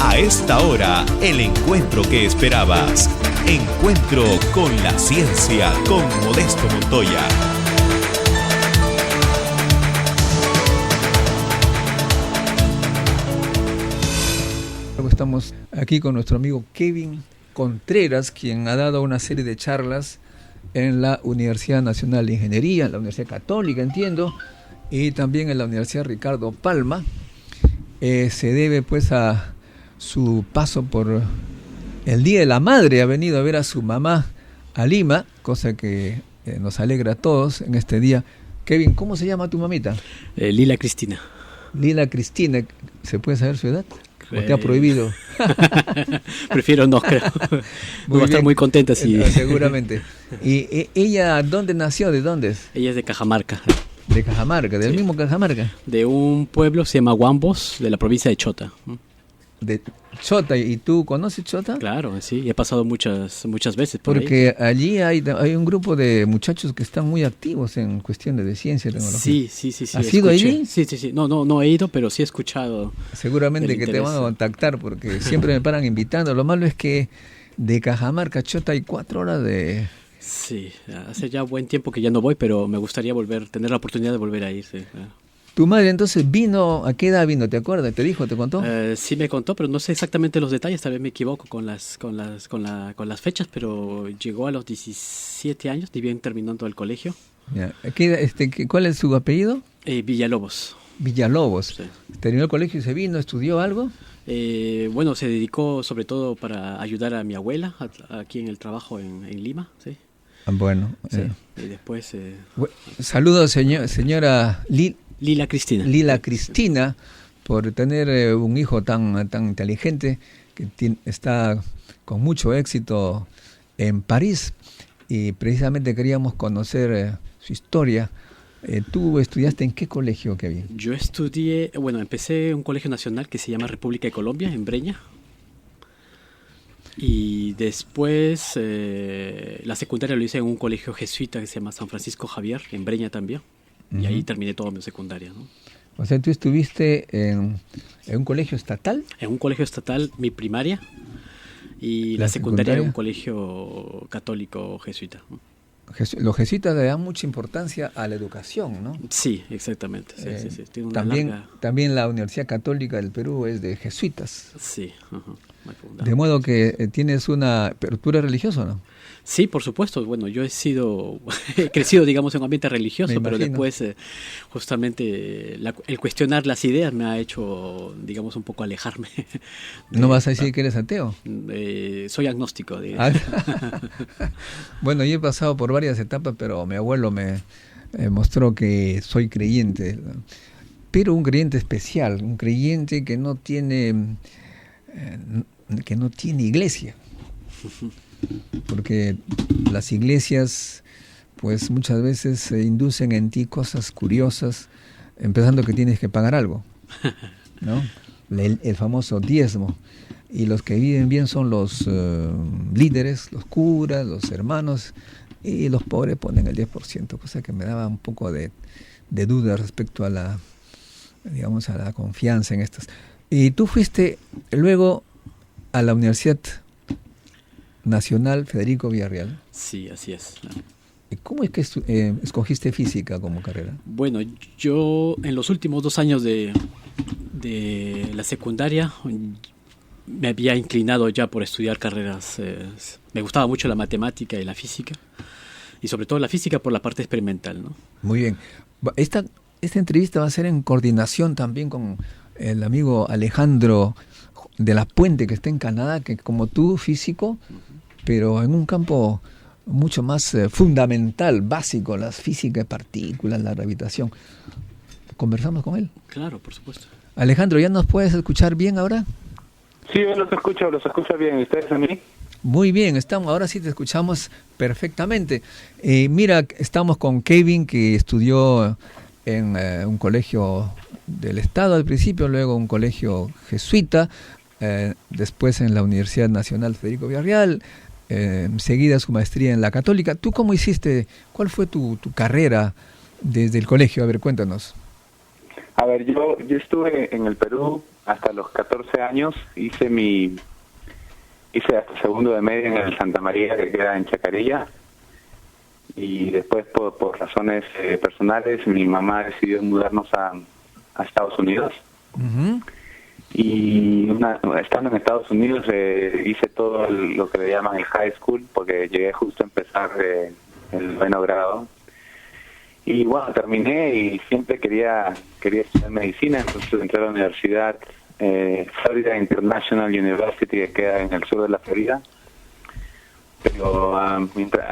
A esta hora, el encuentro que esperabas. Encuentro con la ciencia con Modesto Montoya. Estamos aquí con nuestro amigo Kevin Contreras, quien ha dado una serie de charlas en la Universidad Nacional de Ingeniería, en la Universidad Católica, entiendo, y también en la Universidad Ricardo Palma. Se debe pues a su paso por el Día de la Madre. Ha venido a ver a su mamá a Lima, cosa que nos alegra a todos en este día. Kevin, ¿cómo se llama tu mamita? Lila Cristina. Lila Cristina. ¿Se puede saber su edad? ¿O te ha prohibido? Prefiero no, creo. Va a estar muy contenta si... Seguramente. ¿Y ella dónde nació? ¿De dónde es? Ella es de Cajamarca. De Cajamarca, del mismo Cajamarca. De un pueblo se llama Huambos, de la provincia de Chota. De Chota, ¿y tú conoces Chota? Claro, sí, he pasado muchas veces por porque ahí. Allí hay un grupo de muchachos que están muy activos en cuestiones de ciencia y tecnología. Sí. ¿Has ido allí? Sí. No he ido, pero sí he escuchado. Seguramente que te van a contactar porque siempre me paran invitando. Lo malo es que de Cajamarca a Chota hay 4 horas de... Sí, hace ya buen tiempo que ya no voy, pero me gustaría tener la oportunidad de volver a ir, sí. ¿Tu madre entonces vino? ¿A qué edad vino? ¿Te acuerdas? ¿Te dijo? ¿Te contó? Sí me contó, pero no sé exactamente los detalles. Tal vez me equivoco con las fechas, pero llegó a los 17 años, ni bien terminando el colegio. Ya. ¿Cuál es su apellido? Villalobos. Villalobos. Sí. ¿Terminó el colegio y se vino? ¿Estudió algo? Bueno, se dedicó sobre todo para ayudar a mi abuela aquí en el trabajo en Lima, sí. Bueno. Sí. Y después... Saludos, señora Lila Cristina. Lila Cristina, por tener un hijo tan inteligente que está con mucho éxito en París, y precisamente queríamos conocer su historia. ¿Tú estudiaste en qué colegio, Kevin? Yo empecé en un colegio nacional que se llama República de Colombia, en Breña. Y después la secundaria lo hice en un colegio jesuita que se llama San Francisco Javier, en Breña también. Y ahí terminé toda mi secundaria, ¿no? O sea, ¿tú estuviste en un colegio estatal? En un colegio estatal, mi primaria, y la secundaria en un colegio católico jesuita, ¿no? Los jesuitas le dan mucha importancia a la educación, ¿no? Sí, exactamente. Sí. Tiene una también la Universidad Católica del Perú es de jesuitas. Sí. De modo que tienes una apertura religiosa, ¿no? Sí, por supuesto. Bueno, yo he crecido, digamos, en un ambiente religioso, pero después justamente el cuestionar las ideas me ha hecho, digamos, un poco alejarme. ¿No vas a decir que eres ateo? Soy agnóstico, digamos. Bueno, yo he pasado por varias etapas, pero mi abuelo me mostró que soy creyente, pero un creyente especial, un creyente que no tiene iglesia. Porque las iglesias pues muchas veces inducen en ti cosas curiosas, empezando que tienes que pagar algo, ¿no? El famoso diezmo, y los que viven bien son los líderes, los curas, los hermanos, y los pobres ponen el 10%, cosa que me daba un poco de duda respecto a la confianza en estas. Y tú fuiste luego a la Universidad Nacional Federico Villarreal. Sí, así es. ¿Cómo es que escogiste física como carrera? Bueno, yo en los últimos 2 años de la secundaria me había inclinado ya por estudiar carreras. Me gustaba mucho la matemática y la física, y sobre todo la física por la parte experimental, ¿no? Muy bien. Esta entrevista va a ser en coordinación también con el amigo Alejandro de la Puente, que está en Canadá, que como tú, físico, pero en un campo mucho más fundamental, básico, la física de partículas, la gravitación. ¿Conversamos con él? Claro, por supuesto. Alejandro, ¿ya nos puedes escuchar bien ahora? Sí, yo los escucho bien. ¿Y ustedes a mí? Muy bien, ahora sí te escuchamos perfectamente. Mira, estamos con Kevin, que estudió en un colegio del Estado al principio, luego un colegio jesuita, después en la Universidad Nacional Federico Villarreal, enseguida su maestría en la Católica. ¿Tú cómo hiciste? ¿Cuál fue tu carrera desde el colegio? A ver, cuéntanos. A ver, yo estuve en el Perú hasta los 14 años hice hasta segundo de media en el Santa María, que queda en Chacarilla, y después por razones personales mi mamá decidió mudarnos a Estados Unidos. Ujú. Y estando en Estados Unidos hice todo lo que le llaman el high school, porque llegué justo a empezar el 9º grado. Y bueno, terminé y siempre quería estudiar medicina, entonces entré a la universidad Florida International University, que queda en el sur de la Florida. Pero a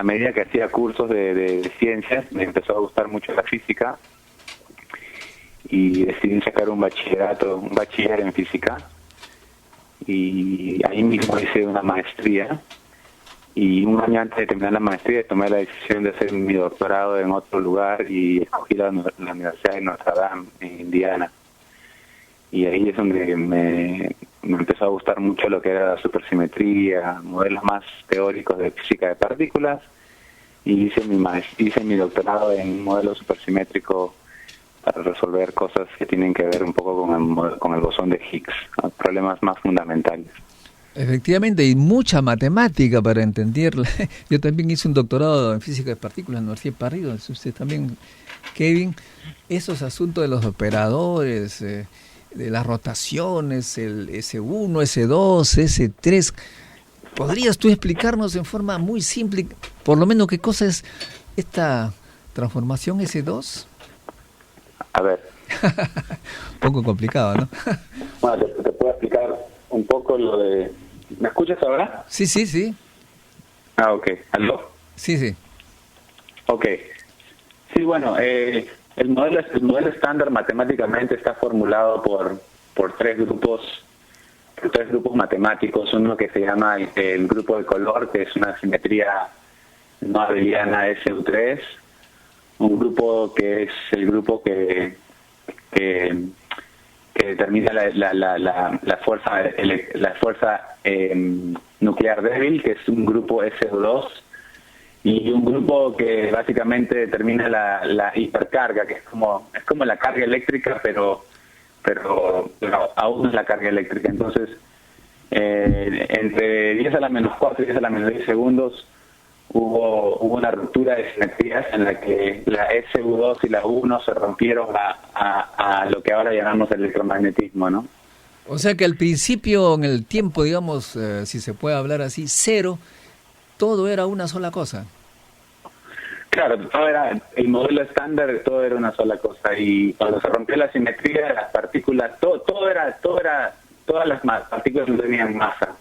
medida que hacía cursos de ciencias, me empezó a gustar mucho la física y decidí sacar un bachiller en física, y ahí mismo hice una maestría, y un año antes de terminar la maestría tomé la decisión de hacer mi doctorado en otro lugar y escogí la Universidad de Notre Dame en Indiana. Y ahí es donde me empezó a gustar mucho lo que era la supersimetría, modelos más teóricos de física de partículas, y hice mi doctorado en modelo supersimétrico para resolver cosas que tienen que ver un poco con el bosón de Higgs, ¿no? Problemas más fundamentales. Efectivamente, y mucha matemática para entenderla. Yo también hice un doctorado en física de partículas en la Universidad de París, usted también, Kevin. Esos asuntos de los operadores, de las rotaciones, el S1, S2, S3. ¿Podrías tú explicarnos en forma muy simple, por lo menos, qué cosa es esta transformación S2? A ver. Un poco complicado, ¿no? Bueno, te puedo explicar un poco lo de... ¿Me escuchas ahora? Sí, sí, sí. Ah, ok. ¿Aló? Sí, sí. Ok. Sí, bueno, el modelo estándar matemáticamente está formulado por tres grupos matemáticos. Uno que se llama el grupo de color, que es una simetría no abeliana SU3. Un grupo que es el grupo que determina la fuerza nuclear débil, que es un grupo SU2, y un grupo que básicamente determina la hipercarga, que es como la carga eléctrica, pero aún no es la carga eléctrica. Entonces, entre 10 a la menos 4 y 10 a la menos 10 segundos hubo una ruptura de simetrías en la que la SU2 y la U1 se rompieron a lo que ahora llamamos electromagnetismo, ¿no? O sea que al principio, en el tiempo, digamos, si se puede hablar así, cero, todo era una sola cosa. Claro, el modelo estándar, todo era una sola cosa, y cuando se rompió la simetría, las partículas, todas las partículas no tenían masa,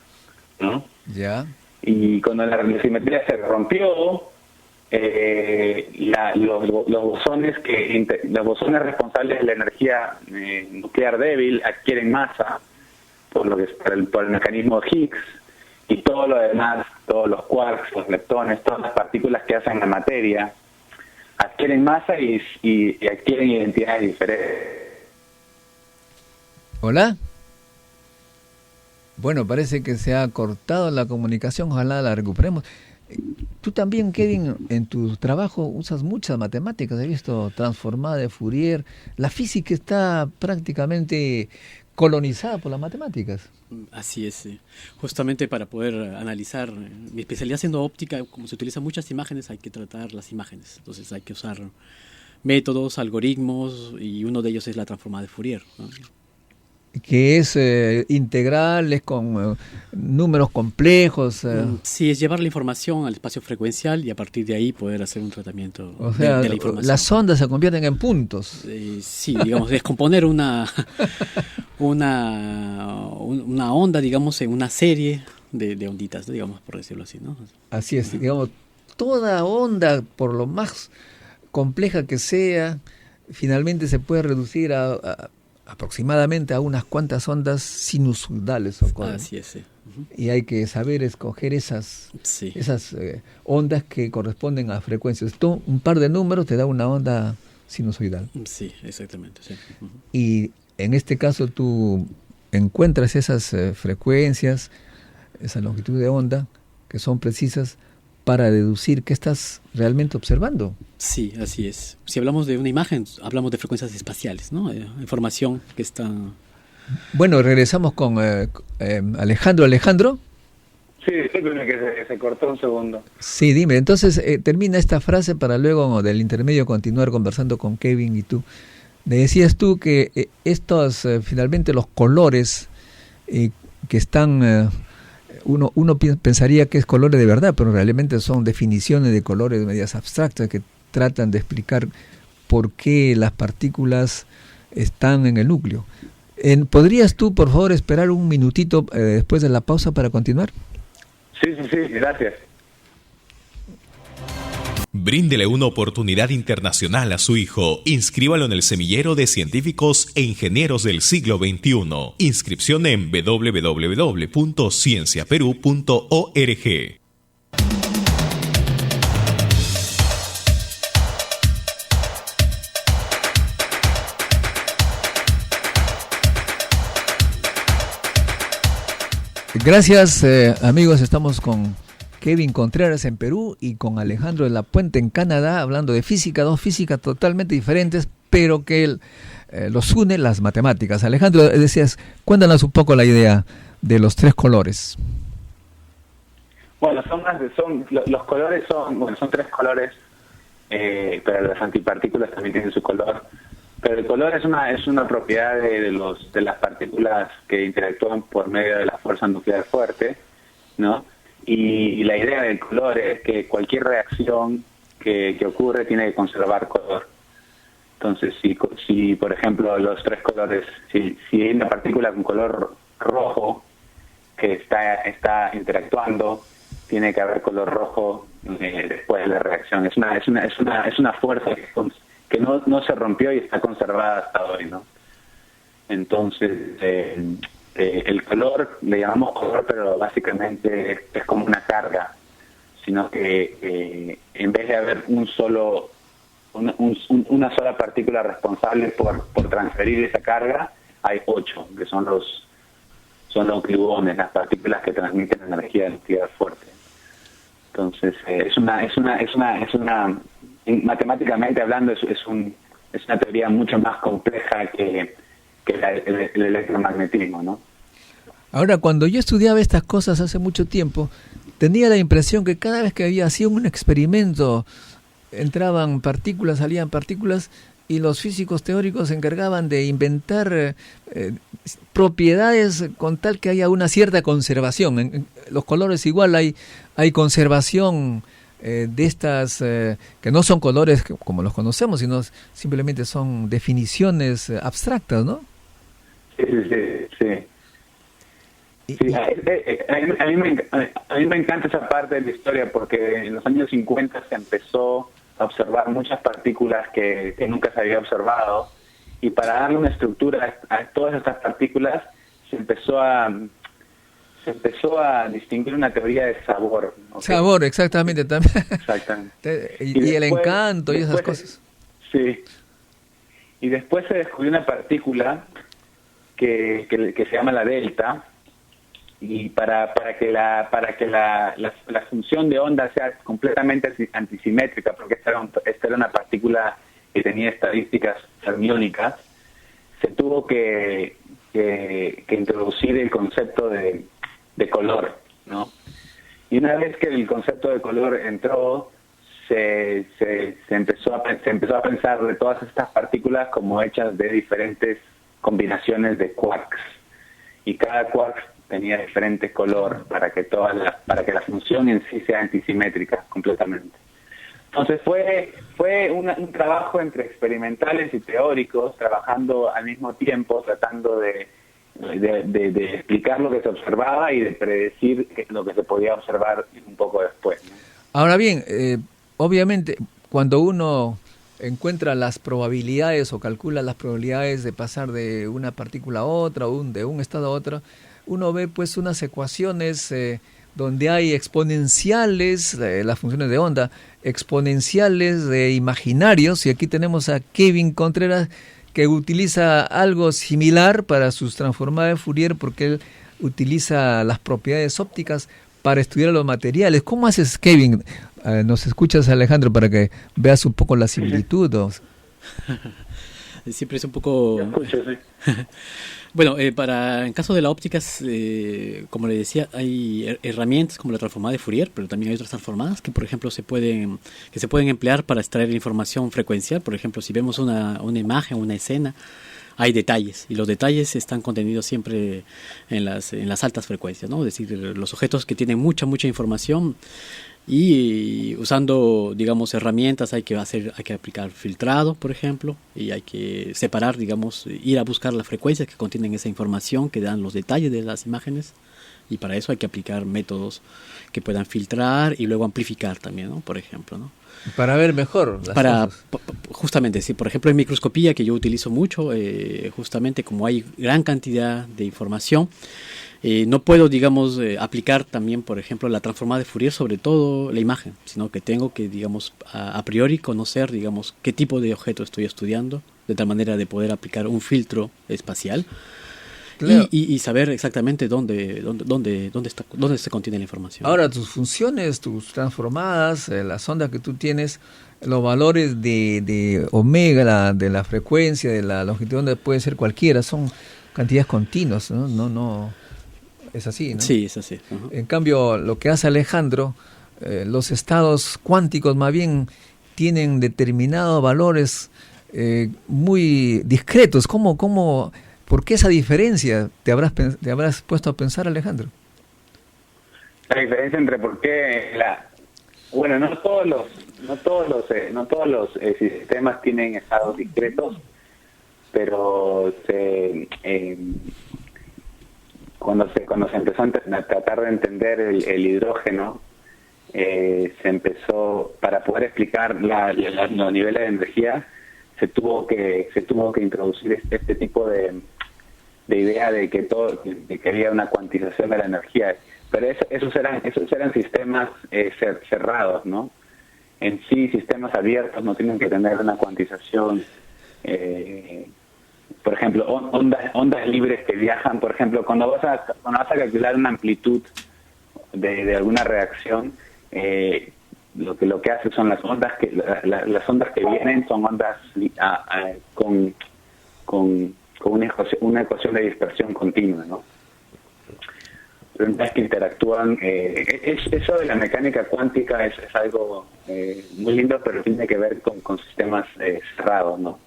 ¿no? Ya. Y cuando la simetría se rompió, los bosones responsables de la energía nuclear débil adquieren masa por el mecanismo Higgs, y todo lo demás, todos los quarks, los leptones, todas las partículas que hacen la materia adquieren masa y adquieren identidades diferentes. ¿Hola? Bueno, parece que se ha cortado la comunicación, ojalá la recuperemos. Tú también, Kevin, en tu trabajo usas muchas matemáticas, he visto transformada de Fourier. La física está prácticamente colonizada por las matemáticas. Así es, sí. Justamente para poder analizar, mi especialidad siendo óptica, como se utilizan muchas imágenes, hay que tratar las imágenes. Entonces hay que usar métodos, algoritmos, y uno de ellos es la transformada de Fourier, ¿no? Que es integrales con números complejos. Sí, es llevar la información al espacio frecuencial y a partir de ahí poder hacer un tratamiento o sea, de la información. Las ondas se convierten en puntos. Sí, digamos, descomponer una onda, digamos, en una serie de onditas, digamos, por decirlo así, ¿no? Así es, digamos, toda onda, por lo más compleja que sea, finalmente se puede reducir a aproximadamente a unas cuantas ondas sinusoidales. Así es, sí. Uh-huh. Y hay que saber escoger esas ondas que corresponden a frecuencias. Tú, un par de números te da una onda sinusoidal. Sí, exactamente. Sí. Uh-huh. Y en este caso tú encuentras esas frecuencias, esa longitud de onda, que son precisas para deducir qué estás realmente observando. Sí, así es. Si hablamos de una imagen, hablamos de frecuencias espaciales, ¿no? Información que está Bueno, regresamos con Alejandro. Alejandro. Sí, discúlpeme que se cortó un segundo. Sí, dime. Entonces, termina esta frase para luego del intermedio continuar conversando con Kevin y tú. Me decías tú que estos, finalmente, los colores que están... Uno pensaría que es colores de verdad, pero realmente son definiciones de colores medias abstractas que tratan de explicar por qué las partículas están en el núcleo. ¿Podrías tú, por favor, esperar un minutito después de la pausa para continuar? Sí, gracias. Bríndele una oportunidad internacional a su hijo. Inscríbalo en el Semillero de Científicos e Ingenieros del Siglo XXI. Inscripción en www.cienciaperú.org. Gracias, amigos. Estamos con Kevin Contreras en Perú y con Alejandro de la Puente en Canadá, hablando de física, dos físicas totalmente diferentes, pero que los une las matemáticas. Alejandro, decías, cuéntanos un poco la idea de los tres colores. Bueno, los colores son tres colores, pero las antipartículas también tienen su color. Pero el color es una propiedad de las partículas que interactúan por medio de la fuerza nuclear fuerte, ¿no? Y la idea del color es que cualquier reacción que ocurre tiene que conservar color. Entonces, si por ejemplo los tres colores, si hay una partícula con color rojo que está interactuando, tiene que haber color rojo después de la reacción. Es una fuerza que no se rompió y está conservada hasta hoy, ¿no? Entonces, el color, le llamamos color, pero básicamente es como una carga, sino que en vez de haber una sola partícula responsable por transferir esa carga, hay 8, que son los gluones, las partículas que transmiten energía nuclear fuerte. Entonces, matemáticamente hablando, es una teoría mucho más compleja que el electromagnetismo, ¿no? Ahora, cuando yo estudiaba estas cosas hace mucho tiempo, tenía la impresión que cada vez que hacía un experimento, entraban partículas, salían partículas, y los físicos teóricos se encargaban de inventar propiedades con tal que haya una cierta conservación. En los colores igual hay conservación de estas, que no son colores como los conocemos, sino simplemente son definiciones abstractas, ¿no? Sí. Sí, a mí me encanta esa parte de la historia porque en los años 50 se empezó a observar muchas partículas que nunca se había observado, y para darle una estructura a todas estas partículas se empezó a distinguir una teoría de sabor. ¿Okay? Sabor, exactamente, también. Exactamente. y el encanto y esas cosas. Sí. Y después se descubrió una partícula que se llama la delta, y para que la función de onda sea completamente antisimétrica, porque esta era una partícula que tenía estadísticas fermiónicas, se tuvo que introducir el concepto de color, ¿no? Y una vez que el concepto de color entró, se empezó a pensar de todas estas partículas como hechas de diferentes combinaciones de quarks, y cada quark tenía diferente color para que la función en sí sea antisimétrica completamente. Entonces fue un trabajo entre experimentales y teóricos, trabajando al mismo tiempo, tratando de explicar lo que se observaba y de predecir lo que se podía observar un poco después, ¿no? Ahora bien, obviamente, cuando uno encuentra las probabilidades o calcula las probabilidades de pasar de una partícula a otra o de un estado a otro, uno ve pues unas ecuaciones donde hay exponenciales, las funciones de onda, exponenciales de imaginarios, y aquí tenemos a Kevin Contreras que utiliza algo similar para sus transformadas de Fourier, porque él utiliza las propiedades ópticas para estudiar los materiales. ¿Cómo haces, Kevin? ¿Nos escuchas, Alejandro, para que veas un poco la similitud? Siempre es un poco... Escucho, sí. Bueno, en caso de la óptica, como le decía, hay herramientas como la transformada de Fourier, pero también hay otras transformadas que, por ejemplo, se pueden emplear para extraer información frecuencial. Por ejemplo, si vemos una imagen, una escena, hay detalles, y los detalles están contenidos siempre en las altas frecuencias, ¿no? Es decir, los objetos que tienen mucha información, y usando, digamos, herramientas hay que aplicar filtrado, por ejemplo, y hay que separar, digamos, ir a buscar las frecuencias que contienen esa información, que dan los detalles de las imágenes, y para eso hay que aplicar métodos que puedan filtrar y luego amplificar también, ¿no? Por ejemplo, ¿no? Para ver mejor las cosas. Justamente, sí, por ejemplo, en microscopía, que yo utilizo mucho, justamente como hay gran cantidad de información, no puedo, digamos, aplicar también, por ejemplo, la transformada de Fourier sobre todo la imagen, sino que tengo que, digamos, a priori conocer, digamos, qué tipo de objeto estoy estudiando, de tal manera de poder aplicar un filtro espacial. Claro. Y saber exactamente dónde se contiene la información. Ahora, tus funciones, tus transformadas, las ondas que tú tienes, los valores de omega, de la frecuencia, de la longitud de onda, puede ser cualquiera, son cantidades continuas, ¿no? No, es así, ¿no? Sí, es así. Uh-huh. En cambio, lo que hace Alejandro, los estados cuánticos más bien tienen determinados valores muy discretos. ¿Por qué esa diferencia? ¿Te habrás puesto a pensar, Alejandro? La diferencia entre por qué bueno, no todos los sistemas tienen estados discretos, pero cuando se empezó a tratar de entender el hidrógeno, se empezó, para poder explicar los niveles de energía, se tuvo que introducir este tipo de idea de que había una cuantización de la energía, pero esos eran sistemas cerrados, ¿no? En sí, sistemas abiertos no tienen que tener una cuantización. Por ejemplo, ondas libres que viajan, por ejemplo, cuando vas a calcular una amplitud de alguna reacción, lo que hace son las ondas las ondas que vienen son ondas con una ecuación de dispersión continua, ¿no? Ondas que interactúan. Eso de la mecánica cuántica es algo muy lindo, pero tiene que ver con sistemas cerrados, ¿no?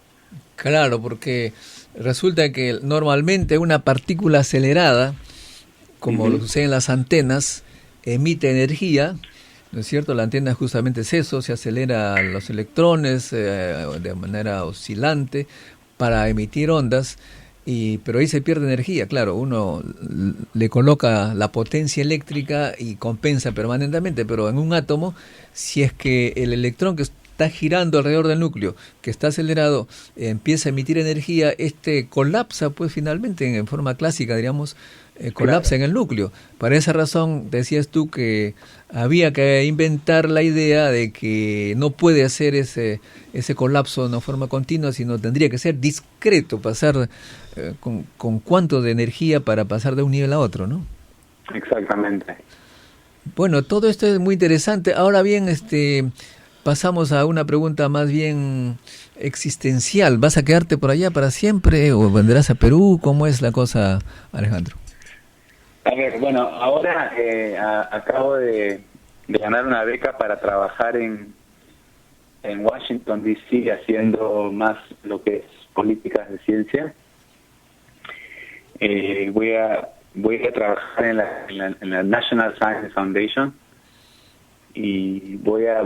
Claro, porque resulta que normalmente una partícula acelerada, como lo sucede en las antenas, emite energía, ¿no es cierto? La antena justamente es eso, se acelera los electrones de manera oscilante para emitir ondas, pero ahí se pierde energía. Claro, uno le coloca la potencia eléctrica y compensa permanentemente, pero en un átomo, si es que el electrón que está girando alrededor del núcleo, que está acelerado, empieza a emitir energía, colapsa pues finalmente en forma clásica, diríamos, colapsa en el núcleo. Para esa razón decías tú que había que inventar la idea de que no puede hacer ese colapso de una forma continua, sino tendría que ser discreto, pasar con cuánto de energía para pasar de un nivel a otro, ¿no? Exactamente. Bueno, todo esto es muy interesante. Ahora bien, pasamos a una pregunta más bien existencial. ¿Vas a quedarte por allá para siempre o vendrás a Perú? ¿Cómo es la cosa, Alejandro? A ver, bueno, ahora acabo de ganar una beca para trabajar en Washington, D.C., haciendo más lo que es políticas de ciencia. Voy a trabajar en la National Science Foundation y voy a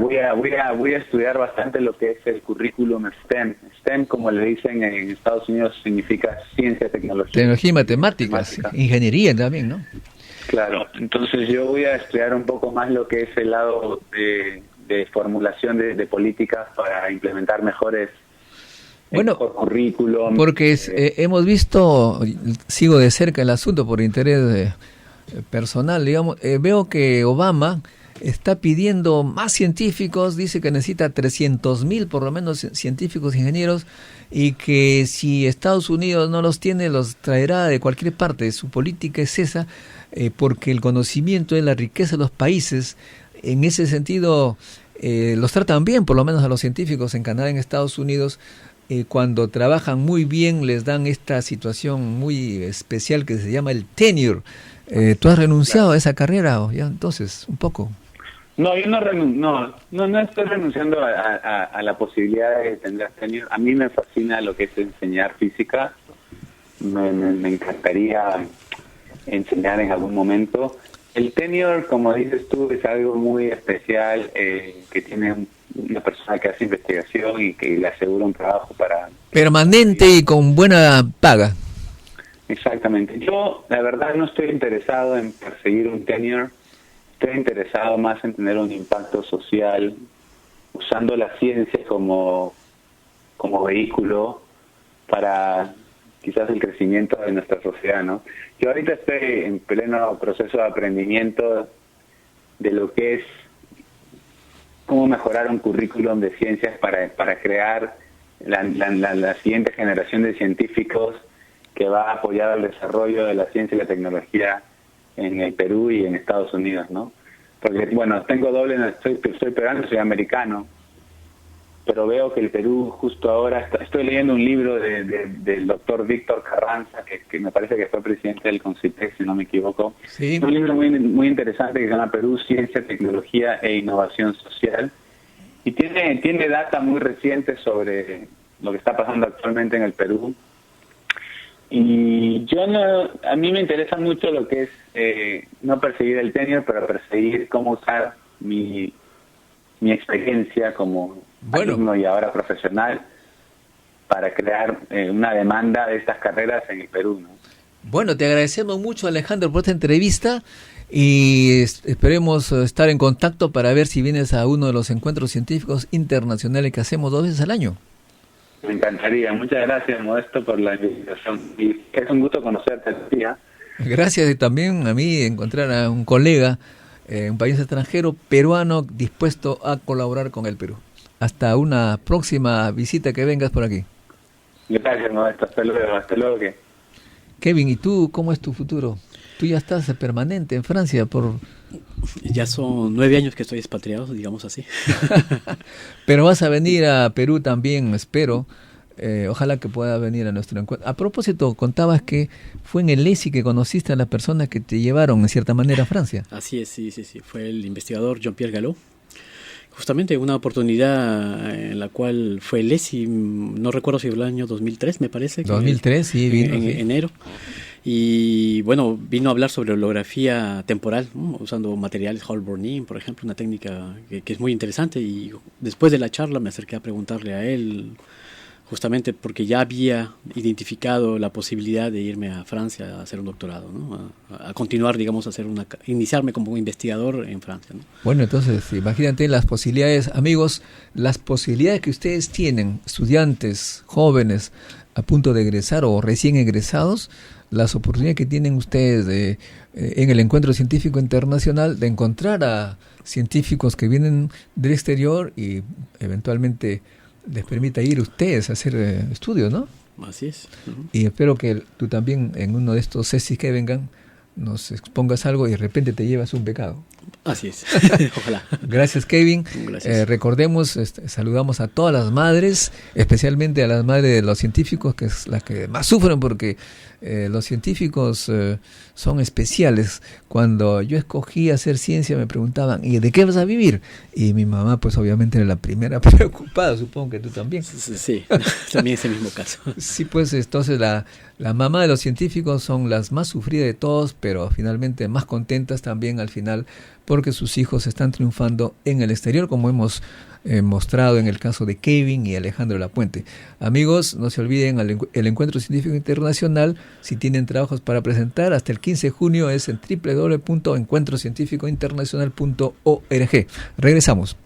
estudiar bastante lo que es el currículum STEM. STEM, como le dicen en Estados Unidos, significa ciencia, tecnología y matemáticas, ingeniería también, ¿no? Claro, entonces yo voy a estudiar un poco más lo que es el lado de formulación de políticas para implementar mejores currículum. Porque hemos visto, sigo de cerca el asunto por interés personal, digamos, veo que Obama está pidiendo más científicos, dice que necesita 300,000 por lo menos científicos, ingenieros, y que si Estados Unidos no los tiene, los traerá de cualquier parte. Su política es esa, porque el conocimiento es la riqueza de los países. En ese sentido, los tratan bien, por lo menos a los científicos en Canadá, en Estados Unidos, cuando trabajan muy bien les dan esta situación muy especial que se llama el tenure. ¿Tú has renunciado a esa carrera o ya entonces un poco? No, yo no estoy renunciando a la posibilidad de tener tenure. A mí me fascina lo que es enseñar física. Me encantaría enseñar en algún momento. El tenure, como dices tú, es algo muy especial que tiene una persona que hace investigación y que le asegura un trabajo para... Permanente y con buena paga. Exactamente. Yo, la verdad, no estoy interesado en perseguir un tenure. Estoy interesado más en tener un impacto social, usando la ciencia como vehículo para quizás el crecimiento de nuestra sociedad, ¿no? Yo ahorita estoy en pleno proceso de aprendimiento de lo que es cómo mejorar un currículum de ciencias para crear la siguiente generación de científicos que va a apoyar el desarrollo de la ciencia y la tecnología en el Perú y en Estados Unidos, ¿no? Porque, bueno, tengo soy peruano, soy americano, pero veo que el Perú justo ahora, estoy leyendo un libro del doctor Víctor Carranza, que me parece que fue presidente del CONCITEC, si no me equivoco. Sí. Es un libro muy interesante que se llama Perú, Ciencia, Tecnología e Innovación Social, y tiene data muy reciente sobre lo que está pasando actualmente en el Perú. Y a mí me interesa mucho lo que es no perseguir el tenure, pero perseguir cómo usar mi experiencia como alumno y ahora profesional para crear una demanda de estas carreras en el Perú, ¿no? Bueno, te agradecemos mucho, Alejandro, por esta entrevista y esperemos estar en contacto para ver si vienes a uno de los encuentros científicos internacionales que hacemos 2 veces al año. Me encantaría. Muchas gracias, Modesto, por la invitación. Y es un gusto conocerte, tía. Gracias, y también a mí encontrar a un colega en un país extranjero, peruano, dispuesto a colaborar con el Perú. Hasta una próxima visita que vengas por aquí. Gracias, Modesto. Hasta luego. Kevin, ¿y tú cómo es tu futuro? Tú ya estás permanente en Francia por... Ya son 9 años que estoy expatriado, digamos así. Pero vas a venir a Perú también, espero. Ojalá que pueda venir a nuestro encuentro. A propósito, contabas que fue en el ESI que conociste a las personas que te llevaron en cierta manera a Francia. Así es, sí. Fue el investigador Jean-Pierre Galop. Justamente una oportunidad en la cual fue el ESI, no recuerdo si fue el año 2003, me parece. 2003, sí, vino. En enero. Y bueno, vino a hablar sobre holografía temporal, ¿no? Usando materiales Hall-Bourne, por ejemplo, una técnica que es muy interesante. Y después de la charla me acerqué a preguntarle a él, justamente porque ya había identificado la posibilidad de irme a Francia a hacer un doctorado, ¿no? A continuar, digamos, iniciarme como investigador en Francia, ¿no? Bueno, entonces, imagínate las posibilidades, amigos, las posibilidades que ustedes tienen, estudiantes, jóvenes, a punto de egresar o recién egresados, las oportunidades que tienen ustedes en el Encuentro Científico Internacional de encontrar a científicos que vienen del exterior y eventualmente les permita ir ustedes a hacer estudios, ¿no? Así es. Uh-huh. Y espero que tú también en uno de estos CESIS que vengan nos expongas algo y de repente te llevas un becado. Así es. Ojalá. Gracias, Kevin. Gracias. Recordemos, saludamos a todas las madres, especialmente a las madres de los científicos, que es las que más sufren porque los científicos son especiales. Cuando yo escogí hacer ciencia me preguntaban, ¿y de qué vas a vivir? Y mi mamá pues obviamente era la primera preocupada, supongo que tú también. Sí, también es el mismo caso. Sí, pues entonces la mamá de los científicos son las más sufridas de todos, pero finalmente más contentas también al final porque sus hijos están triunfando en el exterior, como hemos mostrado en el caso de Kevin y Alejandro Lapuente. Amigos, no se olviden el Encuentro Científico Internacional. Si tienen trabajos para presentar, hasta el 15 de junio es en www.encuentrocientificointernacional.org. Regresamos.